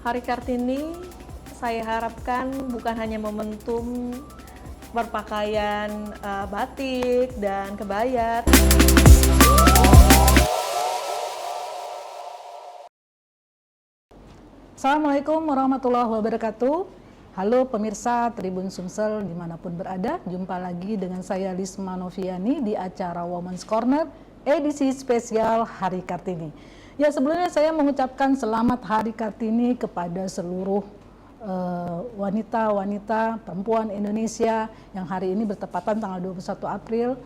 Hari Kartini saya harapkan bukan hanya momentum berpakaian batik dan kebaya. Assalamualaikum warahmatullahi wabarakatuh. Halo pemirsa Tribun Sumsel dimanapun berada, jumpa lagi dengan saya Lisma Noviani di acara Women's Corner edisi spesial Hari Kartini. Ya, sebelumnya saya mengucapkan selamat Hari Kartini kepada seluruh wanita-wanita perempuan Indonesia yang hari ini bertepatan tanggal 21 April,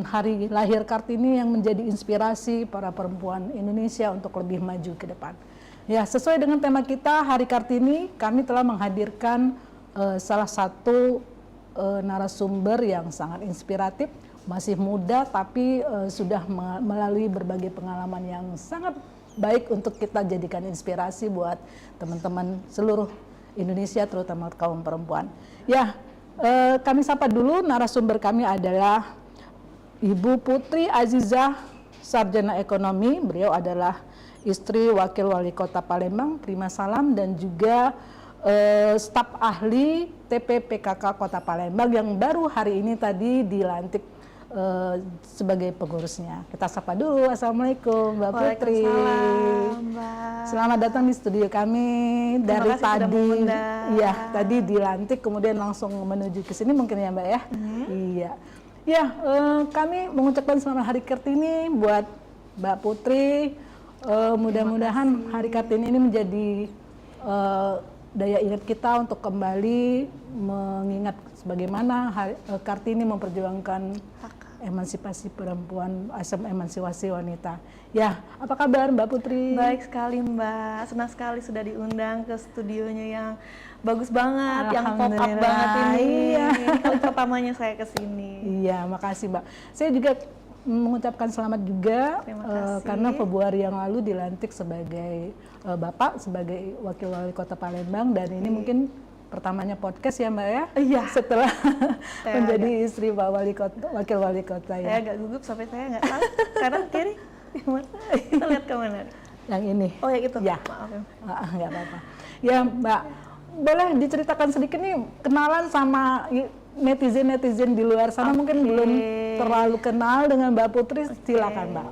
hari lahir Kartini yang menjadi inspirasi para perempuan Indonesia untuk lebih maju ke depan. Ya, sesuai dengan tema kita Hari Kartini, kami telah menghadirkan salah satu narasumber yang sangat inspiratif, masih muda tapi sudah melalui berbagai pengalaman yang sangat baik untuk kita jadikan inspirasi buat teman-teman seluruh Indonesia, terutama kaum perempuan. Ya, kami sapa dulu, narasumber kami adalah Ibu Putri Azizah, Sarjana Ekonomi. Beliau adalah istri Wakil Wali Kota Palembang, Prima Salam, dan juga staf ahli TPPKK Kota Palembang yang baru hari ini tadi dilantik sebagai pengurusnya. Kita sapa dulu. Assalamualaikum Mbak Putri. Waalaikumsalam, Mbak. Selamat datang di studio kami. Dari tadi, ya tadi dilantik kemudian langsung menuju ke sini mungkin ya Mbak ya. Iya. Ya, kami mengucapkan selamat Hari Kartini buat Mbak Putri. Mudah-mudahan Hari Kartini ini menjadi daya ingat kita untuk kembali mengingat sebagaimana Kartini memperjuangkan emansipasi perempuan, emansipasi wanita. Ya, apa kabar Mbak Putri? Baik sekali Mbak, senang sekali sudah diundang ke studionya yang bagus banget, yang pop up banget ini. Iya. Ini kali pertamanya saya ke sini. Iya, makasih Mbak. Saya juga mengucapkan selamat juga karena Februari yang lalu dilantik sebagai Bapak sebagai Wakil Wali Kota Palembang, dan ini mungkin pertamanya podcast ya Mbak ya? Iya. Setelah menjadi istri Pak Wakil Wali Kota ya. Saya agak gugup sampai saya nggak tahu kanan kiri. Kita lihat ke mana? Yang ini. Oh ya itu. Ya. Maaf ya. Nggak apa-apa. Ya Mbak, boleh diceritakan sedikit nih kenalan sama netizen di luar sana, mungkin belum terlalu kenal dengan Mbak Putri. Silakan Mbak.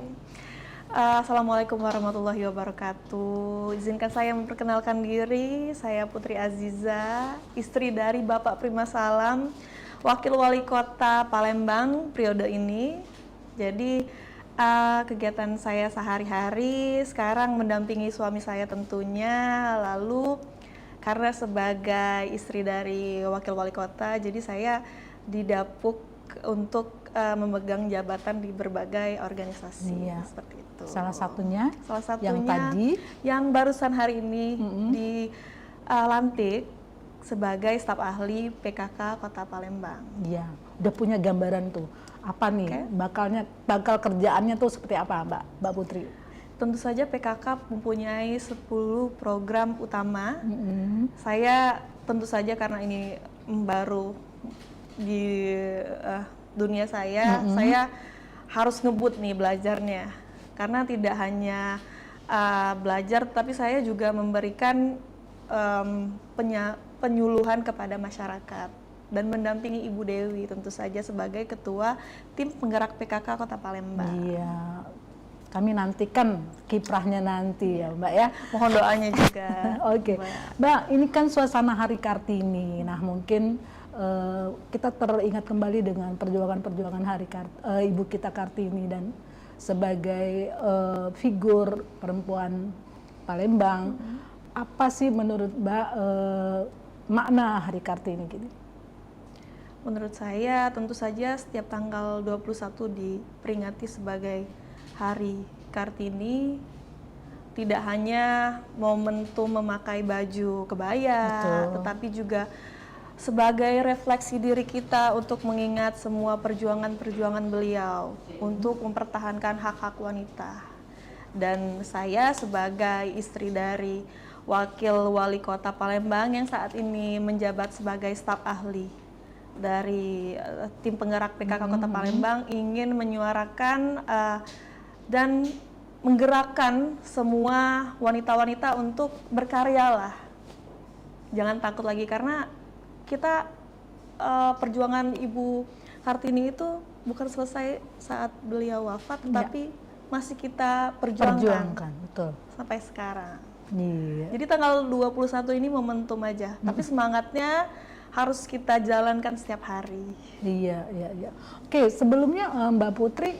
Assalamualaikum warahmatullahi wabarakatuh. Izinkan saya memperkenalkan diri. Saya Putri Azizah, istri dari Bapak Prima Salam, Wakil Wali Kota Palembang periode ini. Jadi kegiatan saya sehari-hari sekarang mendampingi suami saya tentunya. Lalu karena sebagai istri dari Wakil Wali Kota, jadi saya didapuk untuk memegang jabatan di berbagai organisasi. Iya. Seperti itu. Salah satunya yang tadi, yang barusan hari ini dilantik sebagai staf ahli PKK Kota Palembang. Iya, udah punya gambaran tuh. Apa nih bakal kerjaannya tuh seperti apa Mbak Putri? Tentu saja PKK mempunyai 10 program utama. Saya tentu saja karena ini baru di dunia saya harus ngebut nih belajarnya. Karena tidak hanya belajar, tapi saya juga memberikan penyuluhan kepada masyarakat dan mendampingi Ibu Dewi tentu saja sebagai ketua tim penggerak PKK Kota Palembang. Iya. Kami nantikan kiprahnya nanti ya Mbak ya. Mohon doanya juga. Oke. Mbak, ini kan suasana Hari Kartini. Nah mungkin kita teringat kembali dengan perjuangan-perjuangan Ibu kita Kartini, dan sebagai figur perempuan Palembang, apa sih menurut Mbak makna Hari Kartini gini? Menurut saya tentu saja setiap tanggal 21 diperingati sebagai Hari Kartini, tidak hanya momentum memakai baju kebaya, tetapi juga sebagai refleksi diri kita untuk mengingat semua perjuangan-perjuangan beliau untuk mempertahankan hak-hak wanita. Dan saya sebagai istri dari Wakil Wali Kota Palembang yang saat ini menjabat sebagai staf ahli dari tim penggerak PKK Kota Palembang ingin menyuarakan dan menggerakkan semua wanita-wanita untuk berkarya lah. Jangan takut lagi, karena kita perjuangan Ibu Kartini itu bukan selesai saat beliau wafat, tapi masih kita perjuangkan betul, sampai sekarang. Iya. Jadi tanggal 21 ini momentum aja, tapi semangatnya harus kita jalankan setiap hari. Iya. Oke, sebelumnya Mbak Putri,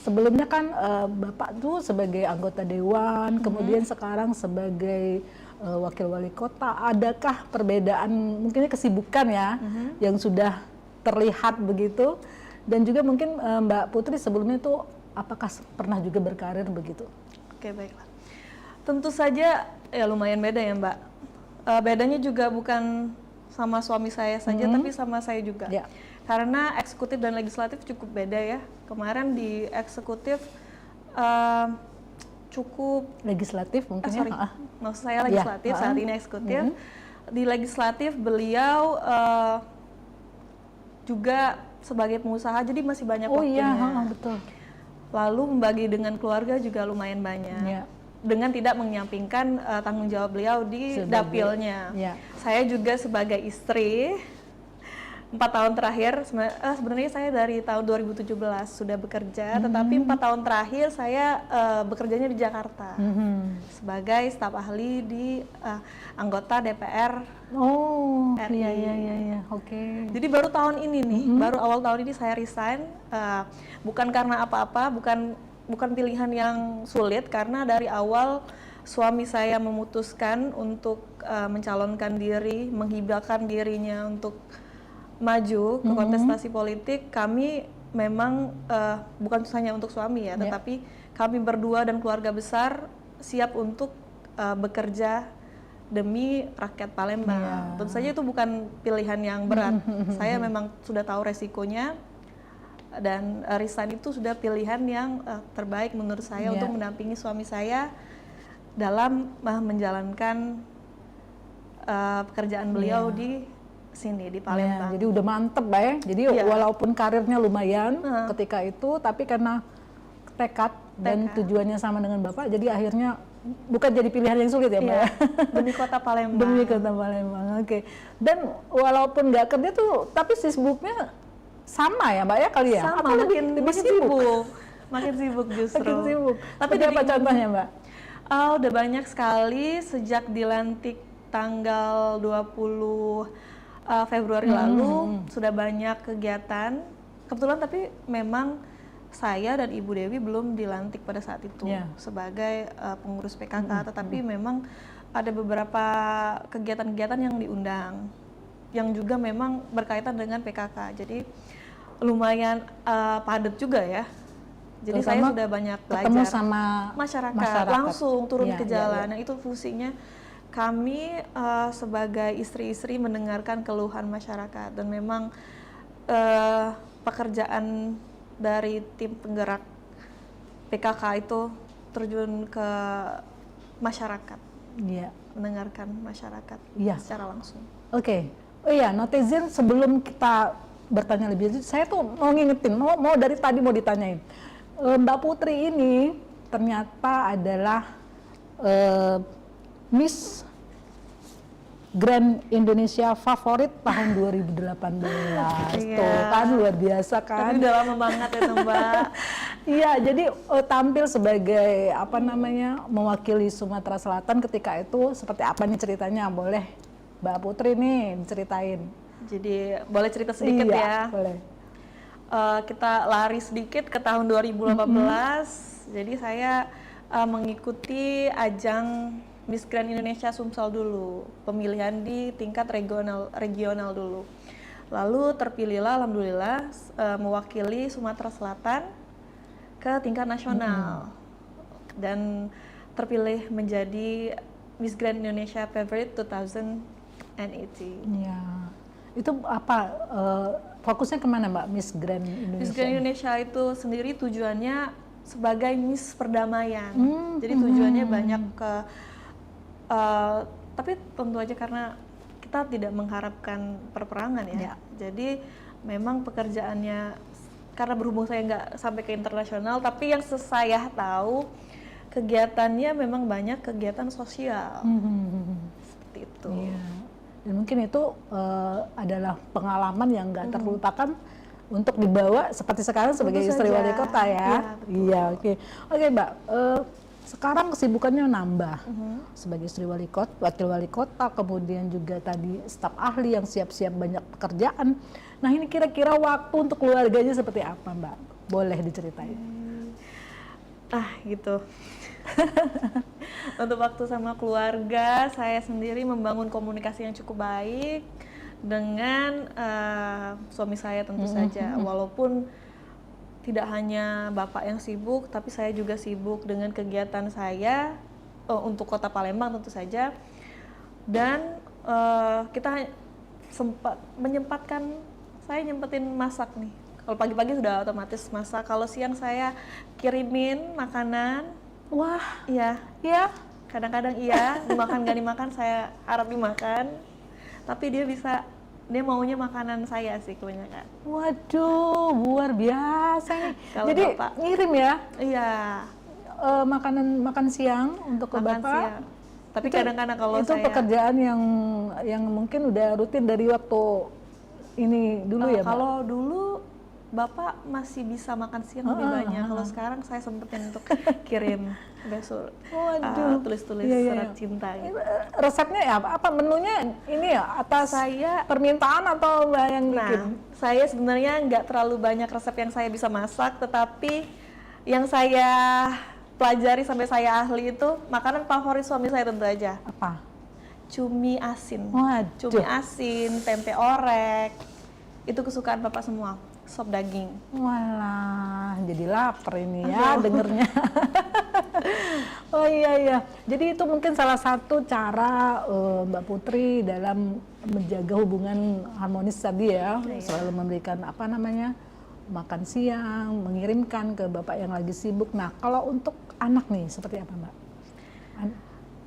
sebelumnya kan Bapak tuh sebagai anggota dewan, kemudian sekarang sebagai wakil wali kota. Adakah perbedaan, mungkin kesibukan ya, yang sudah terlihat begitu? Dan juga mungkin Mbak Putri sebelumnya itu apakah pernah juga berkarir begitu? Oke, baiklah. Tentu saja ya lumayan beda ya, Mbak. Bedanya juga bukan sama suami saya saja, tapi sama saya juga. Ya. Karena eksekutif dan legislatif cukup beda ya. Kemarin di eksekutif cukup Legislatif mungkin ya? maksud saya legislatif, Ya. saat ini eksekutif. Di legislatif beliau juga sebagai pengusaha, jadi masih banyak waktunya. Betul. Lalu membagi dengan keluarga juga lumayan banyak. Ya. Dengan tidak menyampingkan tanggung jawab beliau di dapilnya. Ya. Saya juga sebagai istri, 4 tahun terakhir, sebenarnya saya dari tahun 2017 sudah bekerja, tetapi 4 tahun terakhir saya bekerjanya di Jakarta sebagai staf ahli di anggota DPR. RI. Iya. Oke. Jadi baru tahun ini nih, baru awal tahun ini saya resign, bukan karena apa-apa, bukan pilihan yang sulit, karena dari awal suami saya memutuskan untuk mencalonkan diri, menghibahkan dirinya untuk maju ke kontestasi politik. Kami memang bukan hanya untuk suami ya, tetapi kami berdua dan keluarga besar siap untuk bekerja demi rakyat Palembang. Tentu saja itu bukan pilihan yang berat. Saya memang sudah tahu resikonya, dan resign itu sudah pilihan yang terbaik menurut saya untuk mendampingi suami saya dalam menjalankan pekerjaan beliau di sini di Palembang. Jadi udah mantep Mbak ya. Jadi walaupun karirnya lumayan ketika itu, tapi karena tekad dan tujuannya sama dengan Bapak, jadi akhirnya bukan jadi pilihan yang sulit ya Mbak ya. Demi kota Palembang. Demi kota Palembang, oke. Dan walaupun nggak kerja tuh, tapi sibuknya sama ya Mbak ya kali ya? Sama, Apa lebih sibuk? Makin sibuk justru. Makin sibuk. Tapi apa contohnya Mbak? Udah banyak sekali sejak dilantik tanggal 20 Februari lalu, sudah banyak kegiatan. Kebetulan tapi memang saya dan Ibu Dewi belum dilantik pada saat itu sebagai pengurus PKK, tetapi memang ada beberapa kegiatan-kegiatan yang diundang, yang juga memang berkaitan dengan PKK. Jadi lumayan padat juga ya. Jadi saya sudah banyak belajar. Ketemu sama masyarakat. Langsung turun ke jalan. Nah, itu fungsinya kami sebagai istri-istri mendengarkan keluhan masyarakat, dan memang pekerjaan dari tim penggerak PKK itu terjun ke masyarakat, mendengarkan masyarakat secara langsung. Oke. Oh iya, netizen, sebelum kita bertanya lebih lanjut, saya tuh mau ngingetin, mau dari tadi mau ditanyain. Mbak Putri ini ternyata adalah Miss Grand Indonesia favorit tahun 2018. Tuh kan luar biasa kan. Tapi udah lama banget ya Mbak. Iya, jadi tampil sebagai mewakili Sumatera Selatan ketika itu seperti apa nih ceritanya? Boleh Mbak Putri nih ceritain. Jadi boleh cerita sedikit ya? Boleh. Kita lari sedikit ke tahun 2018. Jadi saya mengikuti ajang Miss Grand Indonesia Sumsel dulu, pemilihan di tingkat regional dulu. Lalu terpilihlah alhamdulillah mewakili Sumatera Selatan ke tingkat nasional. Dan terpilih menjadi Miss Grand Indonesia Favorite 2018. Iya. Itu apa fokusnya kemana Mbak Miss Grand Indonesia? Miss Grand Indonesia itu sendiri tujuannya sebagai Miss Perdamaian. Jadi tujuannya banyak ke tapi tentu aja karena kita tidak mengharapkan perperangan ya. Jadi memang pekerjaannya, karena berhubung saya nggak sampai ke internasional, tapi yang saya tahu kegiatannya memang banyak kegiatan sosial. Seperti itu. Iya. Dan mungkin itu adalah pengalaman yang nggak terlupakan untuk dibawa seperti sekarang sebagai Tentu istri saja. wali kota ya. Iya, betul. Iya, oke. Oke, Mbak. Sekarang kesibukannya nambah sebagai istri wali kota, wakil wali kota, kemudian juga tadi staf ahli yang siap-siap banyak pekerjaan. Nah, ini kira-kira waktu untuk keluarganya seperti apa, Mbak? Boleh diceritain? Gitu. Untuk waktu sama keluarga, saya sendiri membangun komunikasi yang cukup baik dengan suami saya tentu saja. Walaupun tidak hanya Bapak yang sibuk, tapi saya juga sibuk dengan kegiatan saya untuk Kota Palembang tentu saja. Dan kita sempat saya nyempetin masak nih. Kalau pagi-pagi sudah otomatis masak. Kalau siang saya kirimin makanan. Wah, Iya, ya. kadang-kadang iya, dimakan gak dimakan saya harap dimakan. Tapi dia maunya makanan saya sih kebanyakan. Waduh, luar biasa nih. Kalau Jadi Bapak? ngirim ya Iya, makan siang untuk ke makan Bapak. siang. Tapi kadang-kadang kalau itu saya pekerjaan yang mungkin udah rutin dari waktu ini dulu ya, Mbak? kalau dulu Bapak masih bisa makan siang lebih banyak. Kalau sekarang saya sempetin untuk kirim besok tulis-tulis Iya, iya, surat iya. cinta gitu. Resepnya ya apa menunya ini ya atas permintaan atau Mbak yang bikin? Nah, saya sebenarnya nggak terlalu banyak resep yang saya bisa masak, tetapi yang saya pelajari sampai saya ahli itu makanan favorit suami saya tentu aja. Apa? Cumi asin. Waduh. Cumi asin, tempe orek. Itu kesukaan Bapak semua. Sop daging. Walah, jadi lapar ini ya dengernya. Oh iya. Jadi itu mungkin salah satu cara Mbak Putri dalam menjaga hubungan harmonis tadi ya, selalu memberikan makan siang, mengirimkan ke Bapak yang lagi sibuk. Nah, kalau untuk anak nih seperti apa, Mbak?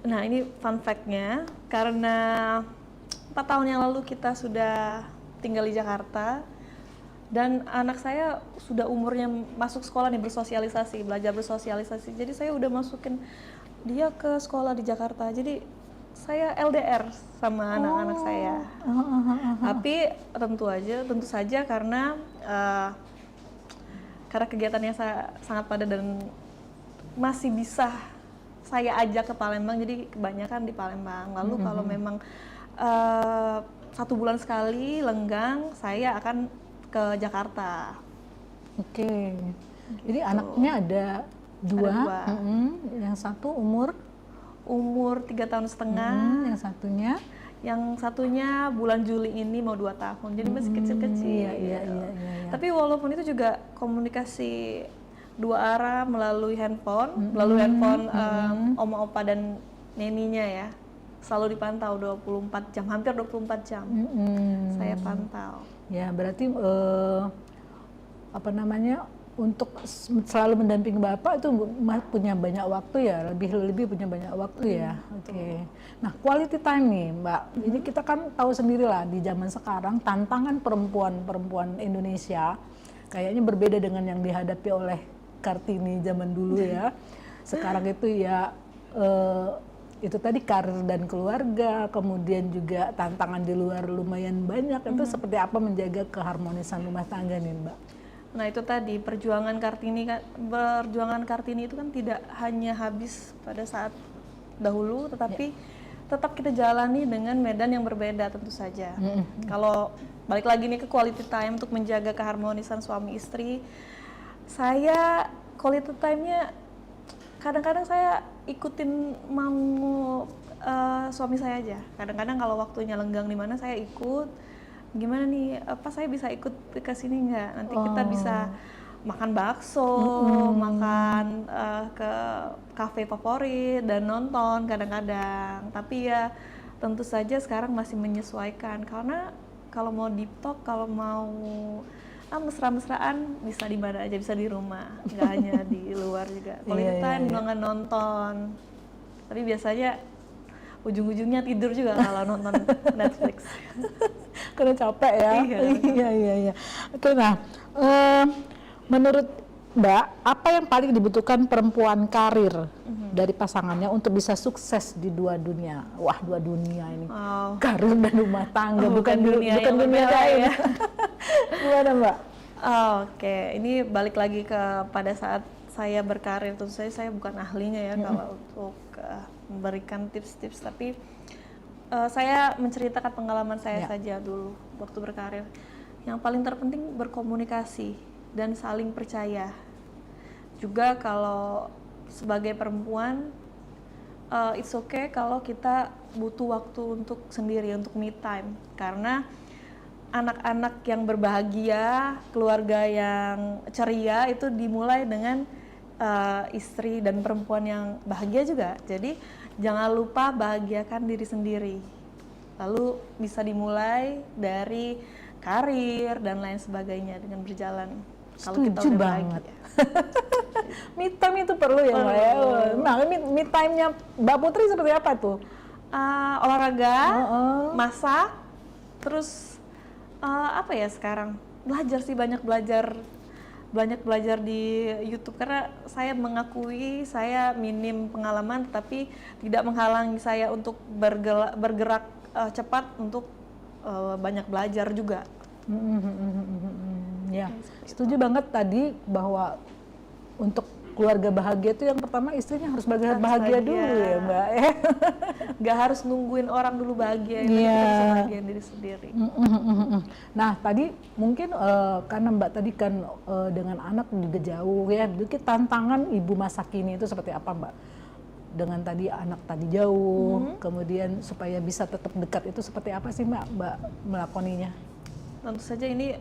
Nah, ini fun fact-nya, karena 4 tahun yang lalu kita sudah tinggal di Jakarta, dan anak saya sudah umurnya masuk sekolah nih, belajar bersosialisasi. Jadi saya udah masukin dia ke sekolah di Jakarta. Jadi saya LDR sama anak-anak saya. Tapi tentu saja karena kegiatannya sangat padat dan masih bisa saya ajak ke Palembang, jadi kebanyakan di Palembang. Lalu kalau memang 1 bulan sekali lenggang, saya akan ke Jakarta. Oke. Gitu. Jadi anaknya ada dua. Yang satu umur 3,5 tahun. Yang satunya bulan Juli ini mau 2 tahun. Jadi masih kecil-kecil. Iya. Tapi walaupun itu juga komunikasi 2 arah melalui handphone, oma opa dan neninya ya. Selalu dipantau 24 jam, hampir 24 jam. Saya pantau. Ya, berarti untuk selalu mendampingi Bapak itu punya banyak waktu ya, lebih punya banyak waktu ya. Oke. Nah, quality time nih, Mbak. Ini kita kan tahu sendiri lah di zaman sekarang tantangan perempuan Indonesia kayaknya berbeda dengan yang dihadapi oleh Kartini zaman dulu ya. Sekarang itu ya itu tadi karir dan keluarga, kemudian juga tantangan di luar lumayan banyak. Itu seperti apa menjaga keharmonisan rumah tangga nih, Mbak? Nah, itu tadi perjuangan Kartini itu kan tidak hanya habis pada saat dahulu, tetapi tetap kita jalani dengan medan yang berbeda tentu saja. Kalau balik lagi nih ke quality time untuk menjaga keharmonisan suami istri, saya quality time-nya kadang-kadang saya ikutin mau suami saya aja. Kadang-kadang kalau waktunya lenggang di mana saya ikut. Gimana nih? Saya bisa ikut ke sini nggak? Nanti kita bisa makan bakso, makan ke kafe favorit dan nonton kadang-kadang. Tapi ya tentu saja sekarang masih menyesuaikan karena kalau mau deep talk, kalau mau mesra-mesraan bisa di mana aja, bisa di rumah, nggak hanya di luar juga. Quality time nggak nonton, tapi biasanya ujung-ujungnya tidur juga kalau nonton Netflix. Karena capek ya. Iya. Oke, nah menurut Mbak, apa yang paling dibutuhkan perempuan karir dari pasangannya untuk bisa sukses di dua dunia. Wah, dua dunia ini. Wow. Karir dan rumah tangga, bukan dunia yang dunia berbeda lain. ya. Gimana, Mbak? Oke, ini balik lagi ke pada saat saya berkarir. Tentu saja saya bukan ahlinya ya kalau untuk memberikan tips-tips, tapi saya menceritakan pengalaman saya saja dulu waktu berkarir. Yang paling terpenting berkomunikasi dan saling percaya. Juga kalau sebagai perempuan, it's okay kalau kita butuh waktu untuk sendiri, untuk me time. Karena anak-anak yang berbahagia, keluarga yang ceria itu dimulai dengan istri dan perempuan yang bahagia juga. Jadi jangan lupa bahagiakan diri sendiri. Lalu bisa dimulai dari karir dan lain sebagainya dengan berjalan. Kalau kita Setuju udah banget. bahagia. Me time itu perlu ya, Mbak ya. Nah, me time-nya Mbak Putri seperti apa tuh? Olahraga, masak, terus apa ya sekarang? Belajar sih, banyak belajar di YouTube, karena saya mengakui saya minim pengalaman, tapi tidak menghalangi saya untuk bergerak cepat untuk banyak belajar juga. Ya, setuju banget tadi bahwa untuk keluarga bahagia itu yang pertama istrinya harus bahagia dulu ya, Mbak. Gak harus nungguin orang dulu bahagia, kita bisa bahagiain diri sendiri. Nah, tadi mungkin karena Mbak tadi kan dengan anak juga jauh ya, sedikit tantangan ibu masa kini itu seperti apa, Mbak? Dengan tadi anak tadi jauh, kemudian supaya bisa tetap dekat itu seperti apa sih Mbak melakoninya? Tentu saja ini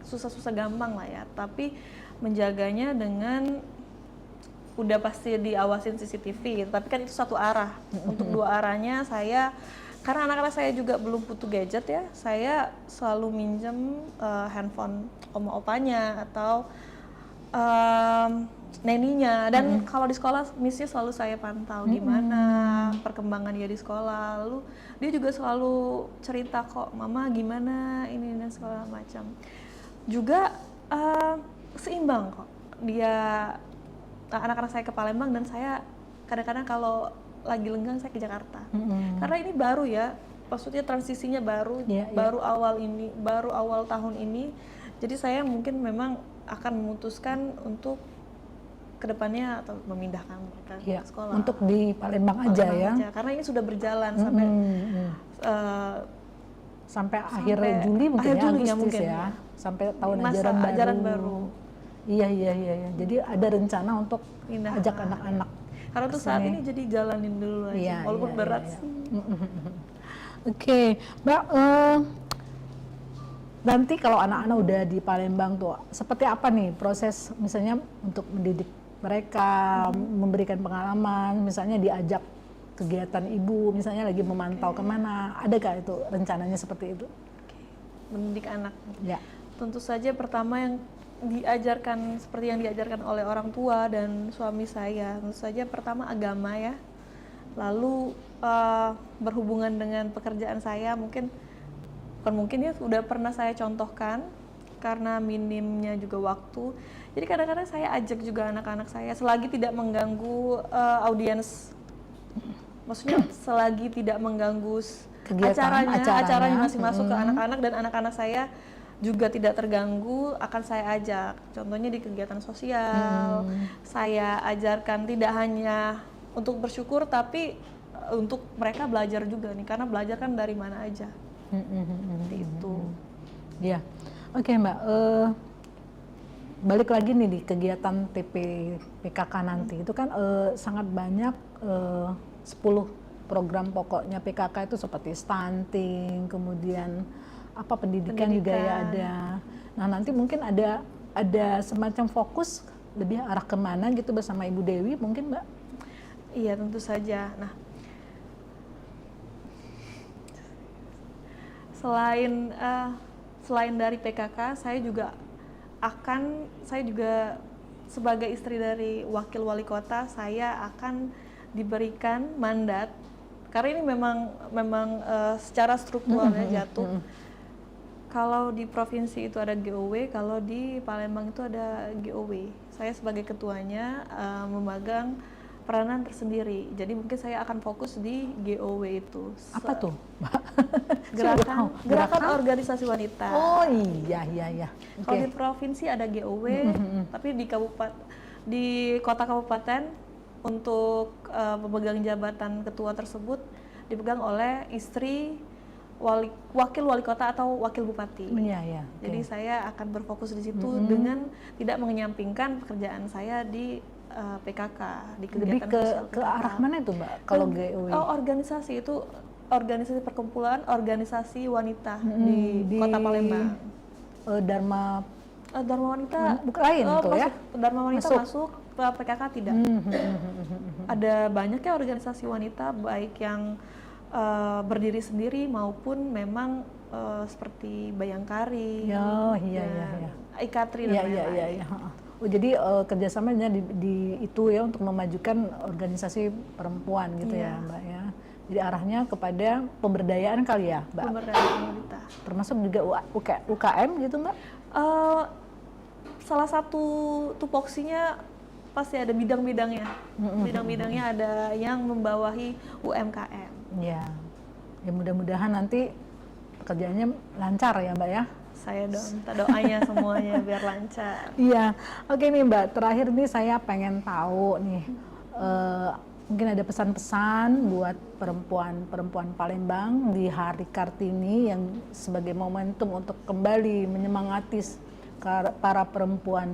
susah-susah gampang lah ya, tapi menjaganya dengan udah pasti diawasin CCTV, tapi kan itu satu arah. Untuk dua arahnya karena anak-anak saya juga belum butuh gadget ya, saya selalu minjem handphone oma-opanya atau neninya, dan kalau di sekolah missnya selalu saya pantau gimana perkembangan dia di sekolah. Lalu dia juga selalu cerita kok, mama gimana ini dan segala macam. Juga seimbang kok, dia anak-anak saya ke Palembang dan saya kadang-kadang kalau lagi lenggang saya ke Jakarta. Karena ini baru ya, maksudnya transisinya baru, baru awal tahun ini. Jadi saya mungkin memang akan memutuskan untuk kedepannya atau memindahkan mereka ke sekolah. Untuk di Palembang aja ya. Karena ini sudah berjalan sampai akhir Juli mungkin ya, Agustus ya. Sampai tahun ajaran baru. Iya. Jadi ada rencana untuk ajak anak-anak. Karena tuh saat ini jadi jalanin dulu aja, walaupun berat sih. Oke, Mbak. Nanti kalau anak-anak udah di Palembang tuh, seperti apa nih proses misalnya untuk mendidik mereka, memberikan pengalaman, misalnya diajak kegiatan ibu, misalnya lagi memantau kemana, adakah itu rencananya seperti itu? Mendidik anak. Ya. Tentu saja pertama yang diajarkan seperti yang diajarkan oleh orang tua dan suami saya, tentu saja pertama agama ya, lalu berhubungan dengan pekerjaan saya bukan mungkin ya sudah pernah saya contohkan karena minimnya juga waktu. Jadi kadang-kadang saya ajak juga anak-anak saya selagi tidak mengganggu audiens, maksudnya selagi tidak mengganggu acaranya masih masuk ke anak-anak, dan anak-anak saya juga tidak terganggu, akan saya ajak. Contohnya di kegiatan sosial, saya ajarkan tidak hanya untuk bersyukur, tapi untuk mereka belajar juga nih, karena belajar kan dari mana aja. Itu. Ya, oke Mbak. Balik lagi nih di kegiatan TP PKK nanti, itu kan sangat banyak 10 program pokoknya PKK itu seperti stunting, kemudian pendidikan juga ya ada. Nah nanti mungkin ada semacam fokus lebih arah kemana gitu bersama Ibu Dewi mungkin Mbak? Iya tentu saja. Nah selain dari PKK, saya juga sebagai istri dari wakil wali kota, saya akan diberikan mandat, karena ini memang secara strukturalnya jatuh. Kalau di provinsi itu ada GOW, kalau di Palembang itu ada GOW. saya sebagai ketuanya memegang peranan tersendiri. Jadi mungkin saya akan fokus di GOW itu. Apa tuh, Mbak? Gerakan organisasi wanita. Oh iya. Kalau di provinsi ada GOW, tapi di kota kabupaten untuk pemegang jabatan ketua tersebut dipegang oleh istri wakil wali kota atau wakil bupati. Iya. Jadi saya akan berfokus di situ dengan tidak menyampingkan pekerjaan saya di PKK, di kegiatan Lebih sosial ke PKK. arah mana itu, Mbak? Kalau GOW? Organisasi itu organisasi perkumpulan organisasi wanita di Kota Palembang. Dharma Dharma Wanita bukan lain tuh ya? Dharma Wanita masuk PKK tidak. Ada banyak ya organisasi wanita baik yang berdiri sendiri maupun memang seperti Bayangkari, Iya. Ikatri dan lain-lain. Iya. Oh, jadi kerjasamanya di itu ya untuk memajukan organisasi perempuan gitu ya, Mbak ya. Jadi arahnya kepada pemberdayaan kali ya, Mbak. Pemberdayaan wanita. Termasuk juga UKM gitu, Mbak? Salah satu tupoksinya pasti ada bidang-bidangnya. Bidang-bidangnya ada yang membawahi UMKM. Ya mudah-mudahan nanti pekerjaannya lancar ya, Mbak ya. Saya minta doanya semuanya biar lancar. Iya, oke nih Mbak. Terakhir nih saya pengen tahu nih, mungkin ada pesan-pesan buat perempuan Palembang di Hari Kartini yang sebagai momentum untuk kembali menyemangati para perempuan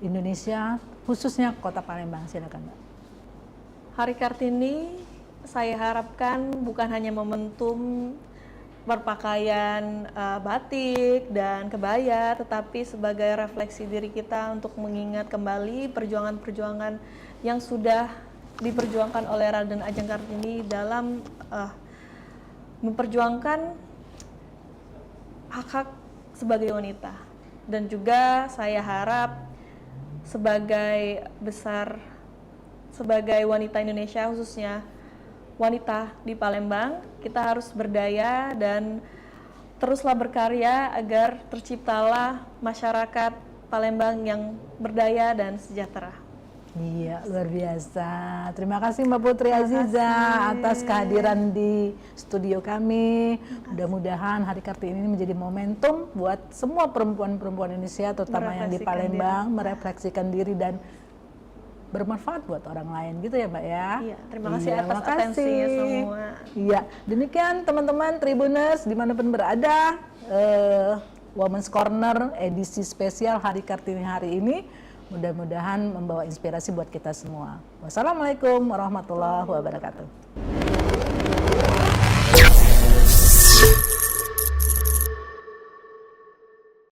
Indonesia, khususnya Kota Palembang. Silakan, Mbak. Hari Kartini saya harapkan bukan hanya momentum berpakaian batik dan kebaya, tetapi sebagai refleksi diri kita untuk mengingat kembali perjuangan-perjuangan yang sudah diperjuangkan oleh Raden Ajeng Kartini dalam memperjuangkan hak-hak sebagai wanita. Dan juga saya harap sebagai wanita Indonesia, khususnya wanita di Palembang, kita harus berdaya dan teruslah berkarya agar terciptalah masyarakat Palembang yang berdaya dan sejahtera. Iya, luar biasa. Terima kasih Mbak Putri Aziza atas kehadiran di studio kami. Mudah-mudahan Hari Kartini ini menjadi momentum buat semua perempuan-perempuan Indonesia, terutama yang di Palembang, merefleksikan diri dan bermanfaat buat orang lain gitu ya Mbak ya. Iya, terima kasih atas atensinya semua. Iya, demikian teman-teman Tribuners dimanapun berada, Women's Corner edisi spesial Hari Kartini hari ini mudah-mudahan membawa inspirasi buat kita semua. Wassalamualaikum warahmatullahi wabarakatuh.